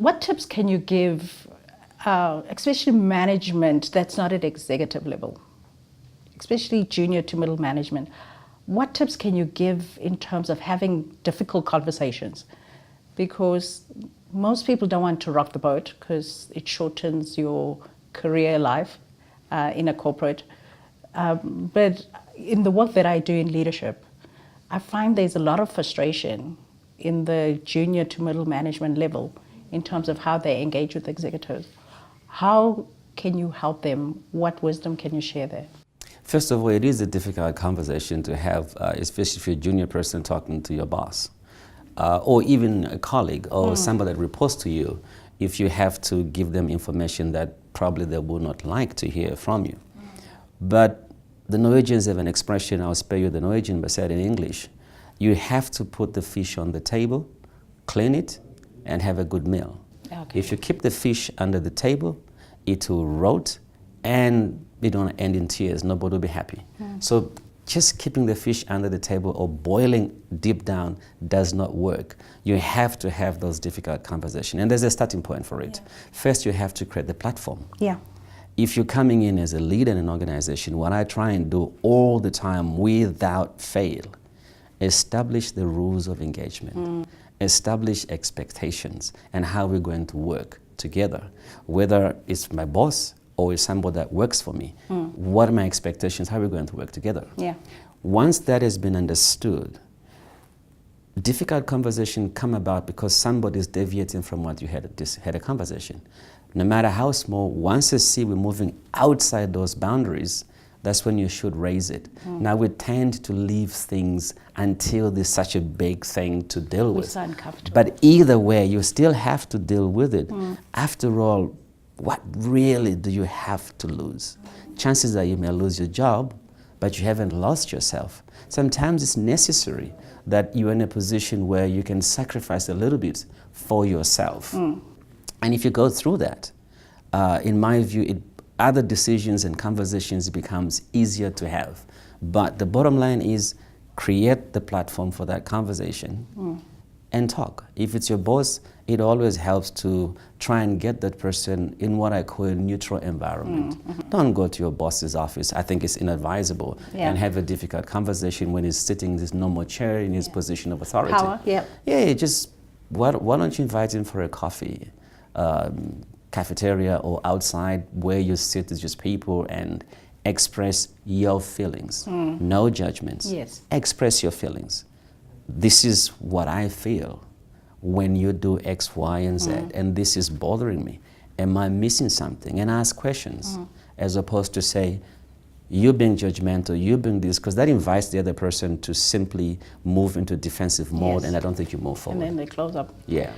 What tips can you give, especially management that's not at executive level, especially junior to middle management? What tips can you give in terms of having difficult conversations? Because most people don't want to rock the boat because it shortens your career life in a corporate. But in the work that I do in leadership, I find there's a lot of frustration in the junior to middle management level in terms of how they engage with executives. How can you help them? What wisdom can you share there? First of all, it is a difficult conversation to have, especially if you're a junior person talking to your boss, or even a colleague or somebody that reports to you, if you have to give them information that probably they would not like to hear from you. But the Norwegians have an expression, I'll spare you the Norwegian, but said in English, you have to put the fish on the table, clean it, and have a good meal. Okay. If you keep the fish under the table, it will rot and it don't end in tears. Nobody will be happy. So just keeping the fish under the table or boiling deep down does not work. You have to have those difficult conversations. And there's a starting point for it. Yeah. First, you have to create the platform. Yeah. If you're coming in as a leader in an organization, what I try and do all the time without fail, establish the rules of engagement, establish expectations and how we're going to work together. Whether it's my boss or it's somebody that works for me, what are my expectations, how are we going to work together? Yeah. Once that has been understood, difficult conversation come about because somebody is deviating from what you had a conversation. No matter how small, once you see we're moving outside those boundaries, that's when you should raise it. Now we tend to leave things until there's such a big thing to deal with. So uncomfortable. But either way, you still have to deal with it. After all, what really do you have to lose? Chances are you may lose your job, but you haven't lost yourself. Sometimes it's necessary that you're in a position where you can sacrifice a little bit for yourself. And if you go through that, in my view, other decisions and conversations becomes easier to have. But the bottom line is create the platform for that conversation and talk. If it's your boss, it always helps to try and get that person in what I call a neutral environment. Don't go to your boss's office. I think it's inadvisable and have a difficult conversation when he's sitting in this normal chair in his position of authority. Power, yeah, just why don't you invite him for a coffee? Cafeteria or outside where you sit as just people and express your feelings. No judgments. Yes. Express your feelings. This is what I feel when you do X, Y, and Z, and this is bothering me. Am I missing something? And ask questions, as opposed to say, you being judgmental, you being this, because that invites the other person to simply move into defensive mode, and I don't think you move forward. And then they close up. Yeah.